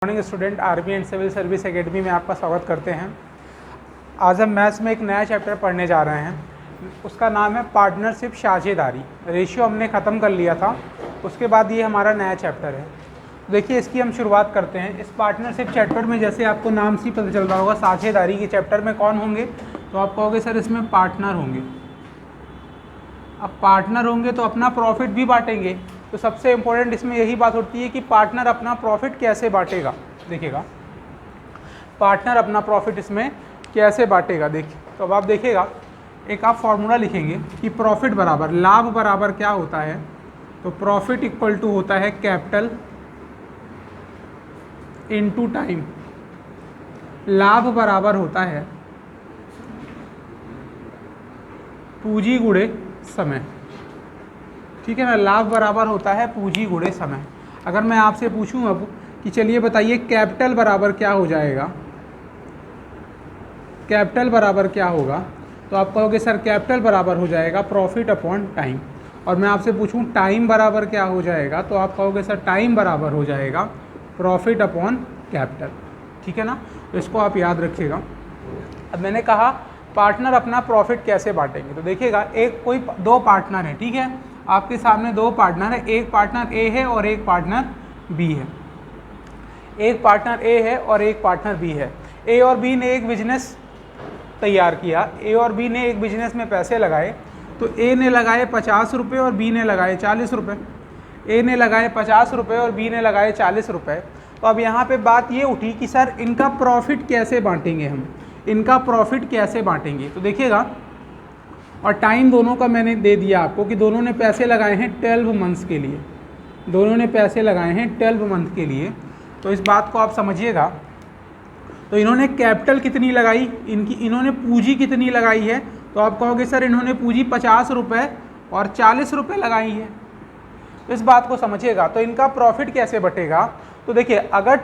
Morning student, Army and Civil Service Academy में आपका स्वागत करते हैं। आज हम मैथ्स में एक नया चैप्टर पढ़ने जा रहे हैं। उसका नाम है पार्टनरशिप साझेदारी। रेशियो हमने ख़त्म कर लिया था, उसके बाद ये हमारा नया चैप्टर है। देखिए, इसकी हम शुरुआत करते हैं। इस पार्टनरशिप चैप्टर में जैसे आपको नाम से पता चल रहा होगा, साझेदारी के चैप्टर में कौन होंगे, तो आप कहोगे सर इसमें पार्टनर होंगे। अब पार्टनर होंगे तो अपना प्रॉफिट भी बांटेंगे। तो सबसे इम्पोर्टेंट इसमें यही बात होती है कि पार्टनर अपना प्रॉफिट कैसे बांटेगा। देखिएगा, पार्टनर अपना प्रॉफिट इसमें कैसे बांटेगा। देखिए, तो अब आप देखिएगा, एक आप फॉर्मूला लिखेंगे कि प्रॉफिट बराबर लाभ बराबर क्या होता है। तो प्रॉफिट इक्वल टू होता है कैपिटल इनटू टाइम। लाभ बराबर होता है पूंजी गुणे समय। ठीक है ना, लाभ बराबर होता है पूंजी गुणे समय। अगर मैं आपसे पूछूं अब कि चलिए बताइए कैपिटल बराबर क्या हो जाएगा, कैपिटल बराबर क्या होगा, तो आप कहोगे सर कैपिटल बराबर हो जाएगा प्रॉफिट अपॉन टाइम। और मैं आपसे पूछूं टाइम बराबर क्या हो जाएगा, तो आप कहोगे सर टाइम बराबर हो जाएगा प्रॉफिट अपॉन कैपिटल। ठीक है ना, तो इसको आप याद रखिएगा। अब मैंने कहा पार्टनर अपना प्रॉफिट कैसे बांटेंगे। तो देखिएगा, एक कोई दो पार्टनर है, ठीक है, आपके सामने दो पार्टनर है। एक पार्टनर ए है और एक पार्टनर बी है। एक पार्टनर ए है और एक पार्टनर बी है। ए और बी ने एक बिजनेस तैयार किया। ए और बी ने एक बिजनेस में पैसे लगाए। तो ए ने लगाए 50 रुपये और बी ने लगाए 40 रुपये। ए ने लगाए 50 रुपये और बी ने लगाए 40 रुपये। तो अब यहाँ पे बात ये उठी कि सर इनका प्रॉफिट कैसे बांटेंगे, हम इनका प्रॉफिट कैसे बांटेंगे। तो देखिएगा, और टाइम दोनों का मैंने दे दिया आपको कि दोनों ने पैसे लगाए हैं 12 मंथ्स के लिए। दोनों ने पैसे लगाए हैं 12 मंथ के लिए। तो इस बात को आप समझिएगा। तो इन्होंने कैपिटल कितनी लगाई, इन्होंने पूंजी कितनी लगाई है, तो आप कहोगे सर इन्होंने पूंजी 50 रुपये और 40 रुपये लगाई है। तो इस बात को समझिएगा। तो इनका प्रॉफिट कैसे बटेगा। तो देखिए, अगर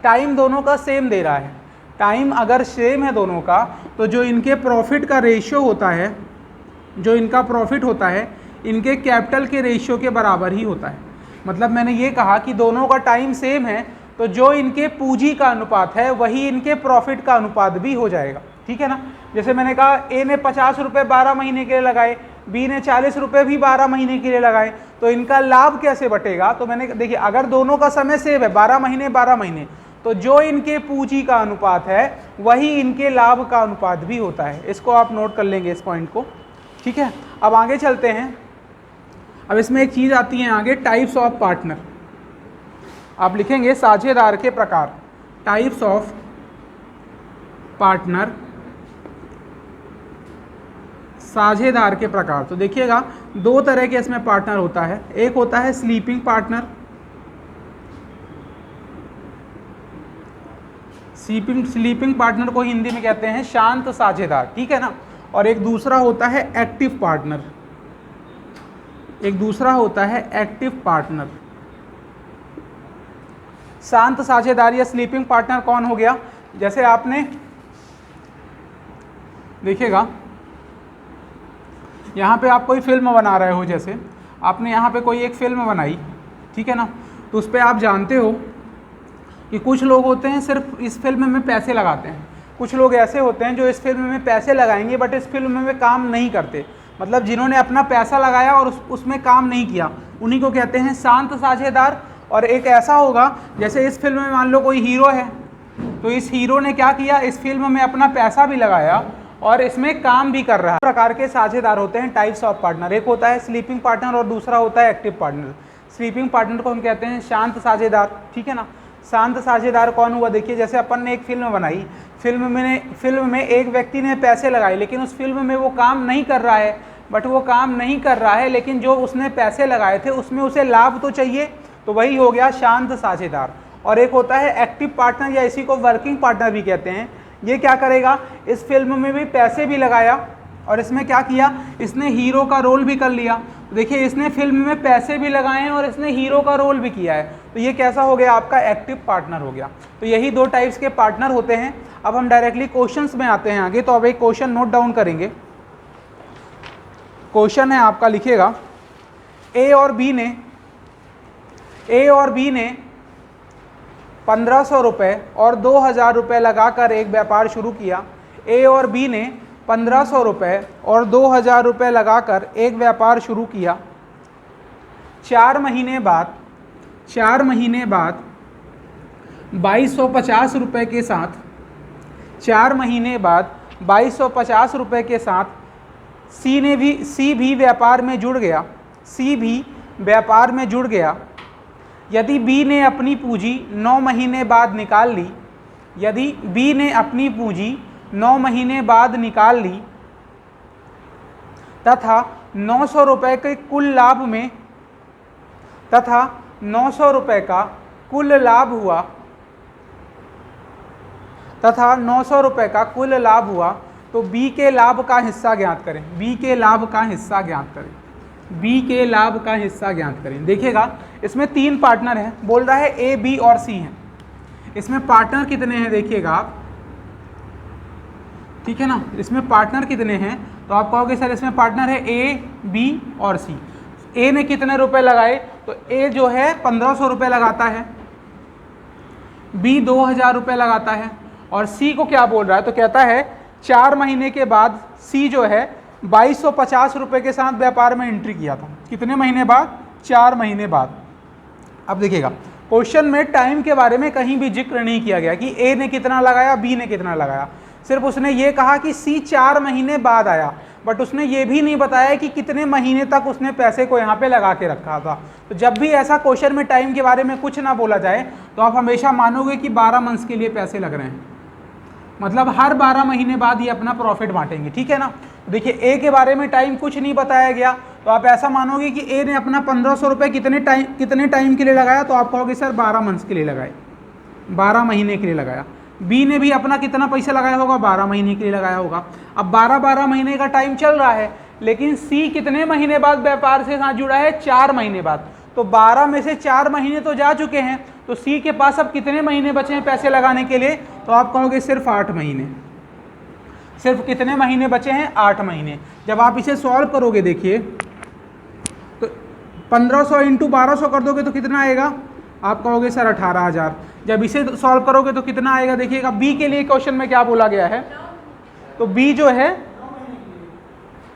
टाइम दोनों का सेम दे रहा है, टाइम अगर सेम है दोनों का, तो जो इनके प्रॉफिट का रेशियो होता है, जो इनका प्रॉफिट होता है, इनके कैपिटल के रेशियो के बराबर ही होता है। मतलब मैंने ये कहा कि दोनों का टाइम सेम है, तो जो इनके पूंजी का अनुपात है वही इनके प्रॉफिट का अनुपात भी हो जाएगा। ठीक है ना, जैसे मैंने कहा ए ने 50 रुपये 12 महीने के लिए लगाए, बी ने 40 रुपये भी 12 महीने के लिए लगाए, तो इनका लाभ कैसे बटेगा। तो मैंने देखिए, अगर दोनों का समय सेम है 12 महीने, तो जो इनके पूंजी का अनुपात है वही इनके लाभ का अनुपात भी होता है। इसको आप नोट कर लेंगे, इस पॉइंट को। ठीक है, अब आगे चलते हैं। अब इसमें एक चीज़ आती है आगे, टाइप्स ऑफ पार्टनर। आप लिखेंगे साझेदार के प्रकार, टाइप्स ऑफ पार्टनर, साझेदार के प्रकार। तो देखिएगा, दो तरह के इसमें पार्टनर होता है। एक होता है स्लीपिंग पार्टनर, स्लीपिंग पार्टनर को हिंदी में कहते हैं शांत साझेदार। ठीक है ना, और एक दूसरा होता है एक्टिव पार्टनर, एक दूसरा होता है एक्टिव पार्टनर। शांत साझेदार या स्लीपिंग पार्टनर कौन हो गया, जैसे आपने देखिएगा, यहाँ पे आप कोई फिल्म बना रहे हो, जैसे आपने यहाँ पे कोई एक फिल्म बनाई, ठीक है ना, तो उस पर आप जानते हो कि कुछ लोग होते हैं सिर्फ इस फिल्म में पैसे लगाते हैं। कुछ लोग ऐसे होते हैं जो इस फिल्म में पैसे लगाएंगे बट इस फिल्म में काम नहीं करते। मतलब जिन्होंने अपना पैसा लगाया और उसमें काम नहीं किया, उन्हीं को कहते हैं शांत साझेदार। और एक ऐसा होगा, जैसे इस फिल्म में मान लो कोई हीरो है, तो इस हीरो ने क्या किया, इस फिल्म में अपना पैसा भी लगाया और इसमें काम भी कर रहा है। प्रकार के साझेदार होते हैं टाइप्स ऑफ पार्टनर। एक होता है स्लीपिंग पार्टनर और दूसरा होता है एक्टिव पार्टनर। स्लीपिंग पार्टनर को हम कहते हैं शांत साझेदार। ठीक है ना, शांत साझेदार कौन हुआ, देखिए जैसे अपन ने एक फिल्म बनाई, फिल्म में एक व्यक्ति ने पैसे लगाए, लेकिन उस फिल्म में वो काम नहीं कर रहा है, बट वो काम नहीं कर रहा है, लेकिन जो उसने पैसे लगाए थे उसमें उसे लाभ तो चाहिए, तो वही हो गया शांत साझेदार। और एक होता है एक्टिव पार्टनर, या इसी को वर्किंग पार्टनर भी कहते हैं। ये क्या करेगा, इस फिल्म में भी पैसे भी लगाया और इसमें क्या किया, इसने हीरो का रोल भी कर लिया। देखिए, इसने फिल्म में पैसे भी लगाए हैं और इसने हीरो का रोल भी किया है, तो ये कैसा हो गया, आपका एक्टिव पार्टनर हो गया। तो यही दो टाइप्स के पार्टनर होते हैं। अब हम डायरेक्टली क्वेश्चंस में आते हैं आगे। तो अब एक क्वेश्चन नोट डाउन करेंगे। क्वेश्चन है आपका, लिखिएगा, ए और बी ने 1500 रुपये और 2000 रुपये लगाकर एक व्यापार शुरू किया। ए और बी ने 1500 रुपये और 2000 रुपये लगाकर एक व्यापार शुरू किया। 4 महीने बाद 2250 रुपये के साथ 4 महीने बाद 2250 रुपये के साथ सी भी व्यापार में जुड़ गया। यदि बी ने अपनी पूंजी 9 महीने बाद निकाल ली तथा 900 रुपये के कुल लाभ में 900 रुपये का कुल लाभ हुआ तो बी के लाभ का हिस्सा ज्ञात करें। देखिएगा, इसमें 3 पार्टनर हैं, बोल रहा है ए, बी और सी हैं। इसमें पार्टनर कितने हैं देखिएगा आप, ठीक है ना। इसमें पार्टनर कितने हैं तो आप कहोगे सर इसमें पार्टनर है ए, बी और सी। ए ने कितने रुपए लगाए तो ए जो है 1500 रुपये लगाता है, बी 2000 रुपये लगाता है, और सी को क्या बोल रहा है तो कहता है 4 महीने के बाद सी जो है 2250 रुपये के साथ व्यापार में एंट्री किया था। कितने महीने बाद? 4 महीने बाद। अब देखिएगा, क्वेश्चन में टाइम के बारे में कहीं भी जिक्र नहीं किया गया कि ए ने कितना लगाया, बी ने कितना लगाया। सिर्फ उसने ये कहा कि सी 4 महीने बाद आया, बट उसने ये भी नहीं बताया कि कितने महीने तक उसने पैसे को यहाँ पे लगा के रखा था। तो जब भी ऐसा क्वेश्चन में टाइम के बारे में कुछ ना बोला जाए तो आप हमेशा मानोगे कि 12 मंथ्स के लिए पैसे लग रहे हैं, मतलब हर 12 महीने बाद ये अपना प्रॉफिट बांटेंगे, ठीक है ना। देखिए, ए के बारे में टाइम कुछ नहीं बताया गया तो आप ऐसा मानोगे कि ए ने अपना 1500 रुपये कितने टाइम के लिए लगाया, तो आप कहोगे सर 12 मंथ्स के लिए लगाए, 12 महीने के लिए लगाया। बी ने भी अपना कितना पैसा लगाया होगा, 12 महीने के लिए लगाया होगा। अब 12 महीने का टाइम चल रहा है, लेकिन सी कितने महीने बाद व्यापार से साथ जुड़ा है, 4 महीने बाद। तो 12 में से 4 महीने तो जा चुके हैं, तो सी के पास अब कितने महीने बचे हैं पैसे लगाने के लिए, तो आप कहोगे सिर्फ 8 महीने। सिर्फ कितने महीने बचे हैं, 8 महीने। जब आप इसे सॉल्व करोगे देखिए तो 1500 इंटू 1200 कर दोगे तो कितना आएगा, आप कहोगे सर 18,000। जब इसे सॉल्व करोगे तो कितना आएगा, देखिएगा बी के लिए क्वेश्चन में क्या बोला गया है, तो बी जो है,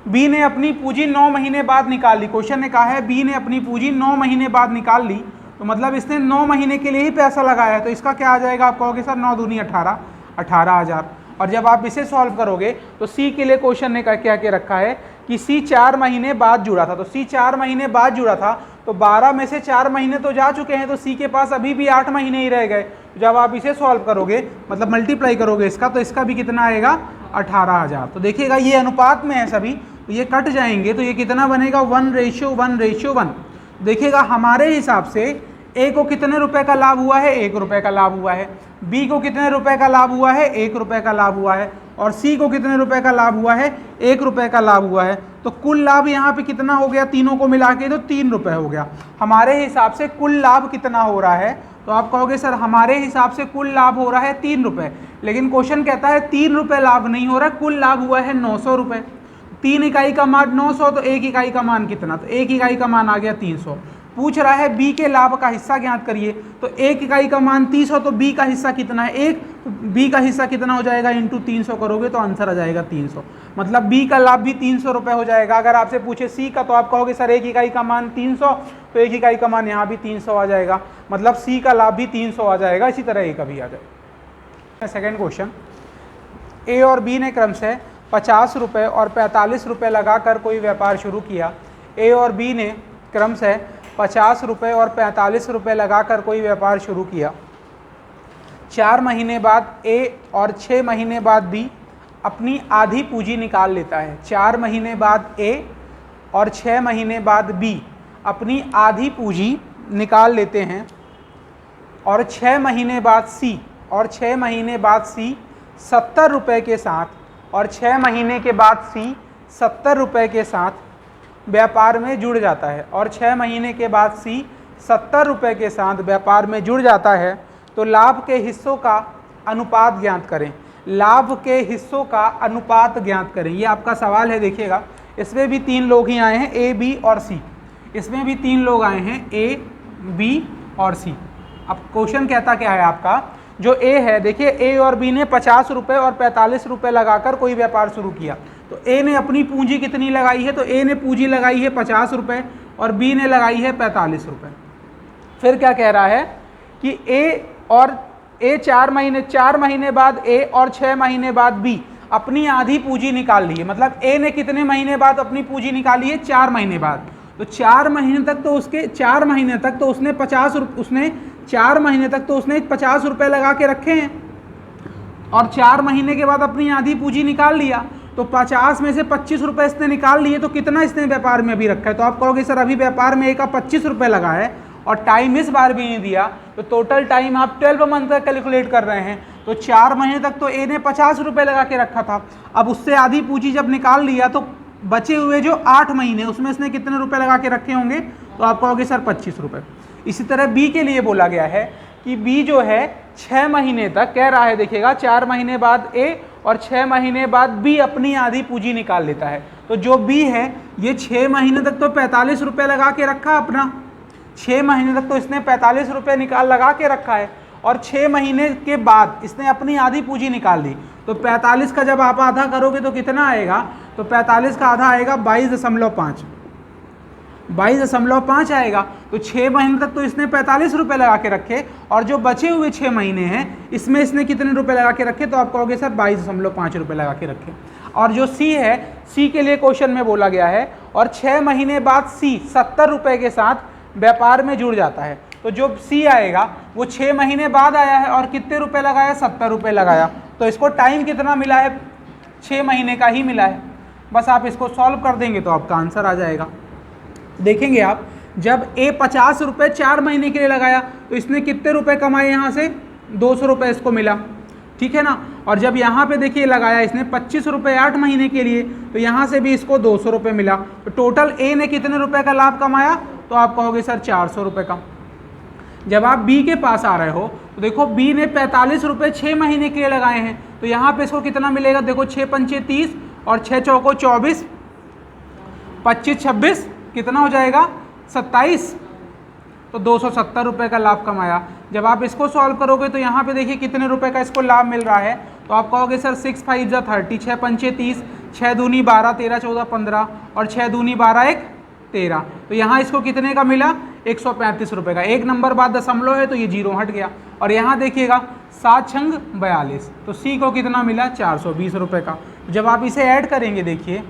बी ने अपनी पूंजी 9 महीने बाद निकाल ली। क्वेश्चन ने कहा है बी ने अपनी पूंजी 9 महीने बाद निकाल ली, तो मतलब इसने 9 महीने के लिए ही पैसा लगाया है, तो इसका क्या आ जाएगा, आप कहोगे सर 9 दूनी 18, 18,000। और जब आप इसे सॉल्व करोगे तो सी के लिए क्वेश्चन ने क्या के रखा है कि सी 4 महीने बाद जुड़ा था, तो सी 4 महीने बाद जुड़ा था, तो 12 में से 4 महीने तो जा चुके हैं, तो सी के पास अभी भी 8 महीने ही रह गए। जब आप इसे सॉल्व करोगे, मतलब मल्टीप्लाई करोगे इसका, तो इसका भी कितना आएगा, 18,000। तो देखिएगा ये अनुपात में है सभी, तो ये कट जाएंगे, तो ये कितना बनेगा, 1:1:1। देखिएगा हमारे हिसाब से ए को कितने रुपए का लाभ हुआ है, 1 रुपये का लाभ हुआ है। बी को कितने रुपए का लाभ हुआ है, 1 रुपये का लाभ हुआ है। और सी को कितने रुपए का लाभ हुआ है, 1 रुपये का लाभ हुआ है। तो कुल लाभ यहाँ पे कितना हो गया, तीनों को मिला के तो 3 रुपये हो गया। हमारे हिसाब से कुल लाभ कितना हो रहा है, तो आप कहोगे सर हमारे हिसाब से कुल लाभ हो रहा है 3 रुपये, लेकिन क्वेश्चन कहता है 3 रुपये लाभ नहीं हो रहा, कुल लाभ हुआ है 900 रुपये। 3 इकाई का मान 900, तो 1 इकाई का मान कितना, तो 1 इकाई का मान आ गया 300। पूछ रहा है बी के लाभ का हिस्सा ज्ञात करिए, तो 1 इकाई का मान 300, तो बी का हिस्सा कितना है 1, तो बी का हिस्सा कितना हो जाएगा, इंटू 300 करोगे तो आंसर आ जाएगा 300। मतलब बी का लाभ भी 300 रुपये हो जाएगा। अगर आपसे पूछे सी का, तो आप कहोगे सर 1 इकाई का मान 300, तो 1 इकाई का मान यहाँ भी 300 आ जाएगा, मतलब सी का लाभ भी 300 आ जाएगा। इसी तरह ए का भी आ जाएगा। सेकेंड क्वेश्चन, ए और बी ने क्रमशः 50 रुपये और 45 रुपये लगाकर कोई व्यापार शुरू किया। ए और बी ने क्रमशः 50 रुपये और 45 रुपये लगाकर कोई व्यापार शुरू किया। 4 महीने बाद ए और 6 महीने बाद बी अपनी आधी पूंजी निकाल लेता है। 4 महीने बाद ए और 6 महीने बाद बी अपनी आधी पूंजी निकाल लेते हैं। और 6 महीने बाद सी 70 रुपये के साथ, और 6 महीने के बाद सी 70 रुपये के साथ व्यापार में जुड़ जाता है। और 6 महीने के बाद सी 70 रुपये के साथ व्यापार में जुड़ जाता है। तो लाभ के हिस्सों का अनुपात ज्ञात करें। लाभ के हिस्सों का अनुपात ज्ञात करें, ये आपका सवाल है। देखिएगा इसमें भी 3 लोग ही आए हैं, ए, बी और सी। इसमें भी 3 लोग आए हैं, ए, बी और सी। अब क्वेश्चन कहता क्या है आपका, जो ए है, देखिए ए और बी ने 50 रुपये और 45 रुपये लगाकर कोई व्यापार शुरू किया। तो ए ने अपनी पूंजी कितनी लगाई है, तो ए ने पूंजी लगाई है 50 रुपये और बी ने लगाई है 45 रुपये। फिर क्या कह रहा है कि ए 4 महीने बाद ए और 6 महीने बाद बी अपनी आधी पूंजी निकाल ली है। मतलब ए ने कितने महीने बाद अपनी पूंजी निकाली है, 4 महीने बाद। तो 4 महीने तक तो उसने 4 महीने तक तो उसने 50 रुपये लगा के रखे हैं और 4 महीने के बाद अपनी आधी पूंजी निकाल लिया। तो 50 में से 25 रुपये इसने निकाल लिए, तो कितना इसने व्यापार में अभी रखा है। तो आप कहोगे सर अभी व्यापार में ए का 25 रुपये लगा है और टाइम इस बार भी नहीं दिया, तो टोटल टाइम आप 12 मंथ का कैलकुलेट कर रहे हैं। तो 4 महीने तक तो ए ने 50 रुपये लगा के रखा था। अब उससे आधी पूंजी जब निकाल लिया तो बचे हुए जो 8 महीने उसमें इसने कितने रुपए लगा के रखे होंगे, तो आप कहोगे सर 25 रुपये। इसी तरह बी के लिए बोला गया है कि बी जो है 6 महीने तक कह रहा है, देखिएगा 4 महीने बाद ए और 6 महीने बाद बी अपनी आधी पूंजी निकाल लेता है। तो जो बी है ये 6 महीने तक तो 45 रुपये लगा के रखा अपना, 6 महीने तक तो इसने 45 रुपये लगा के रखा है और 6 महीने के बाद इसने अपनी आधी पूंजी निकाल ली। तो 45 का जब आप आधा करोगे तो कितना आएगा, तो 45 का आधा आएगा 22.5 आएगा। तो 6 महीने तक तो इसने 45 रुपये लगा के रखे और जो बचे हुए 6 महीने हैं इसमें इसने कितने रुपए लगा के रखे, तो आप कहोगे सर 22.5 रुपये लगा के रखे। और जो सी है, सी के लिए क्वेश्चन में बोला गया है और 6 महीने बाद सी 70 रुपये के साथ व्यापार में जुड़ जाता है। तो जो सी आएगा वो 6 महीने बाद आया है और कितने रुपए लगाया, 70 रुपये लगाया। तो इसको टाइम कितना मिला है, 6 महीने का ही मिला है। बस आप इसको सॉल्व कर देंगे तो आपका आंसर आ जाएगा। देखेंगे आप, जब ए 50 रुपये 4 महीने के लिए लगाया तो इसने कितने रुपए कमाए, यहाँ से 200 रुपये इसको मिला, ठीक है ना। और जब यहाँ पे देखिए लगाया इसने 25 रुपये 8 महीने के लिए, तो यहाँ से भी इसको 200 रुपये मिला। तो टोटल ए ने कितने रुपए का लाभ कमाया, तो आप कहोगे सर 400 रुपये का। जब आप बी के पास आ रहे हो तो देखो बी ने 45 रुपये 6 महीने के लिए लगाए हैं, तो यहाँ पे इसको कितना मिलेगा, देखो 6 पंचे 30 और 6 चौको 24, 25 26 कितना हो जाएगा 27, तो 270 रुपये का लाभ कमाया। जब आप इसको सॉल्व करोगे तो यहाँ पे देखिए कितने रुपए का इसको लाभ मिल रहा है, तो आप कहोगे सर 6 5 जा 30, 6 पंचे 30, 6 दूनी 12, 13 14 15 और 6 दूनी 12 1 13। तो यहाँ इसको कितने का मिला, 135 रुपये का। एक नंबर बाद दशमलव है तो ये जीरो हट गया। और यहाँ देखिएगा 7 छंग 42, तो सी को कितना मिला, 420 रुपये का। जब आप इसे ऐड करेंगे देखिए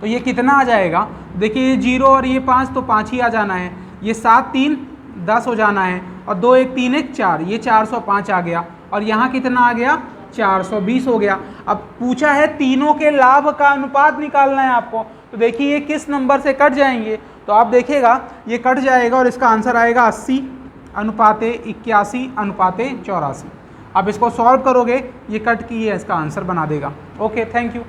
तो ये कितना आ जाएगा, देखिए ये 0 और ये 5 तो 5 ही आ जाना है, ये 7 3 10 हो जाना है और 2 1 3 1 4, ये 405 आ गया और यहाँ कितना आ गया, 420 हो गया। अब पूछा है तीनों के लाभ का अनुपात निकालना है आपको, तो देखिए ये किस नंबर से कट जाएंगे, तो आप देखिएगा ये कट जाएगा और इसका आंसर आएगा 80:81:84। आप इसको सॉल्व करोगे ये कट की है, इसका आंसर बना देगा। Okay, thank you.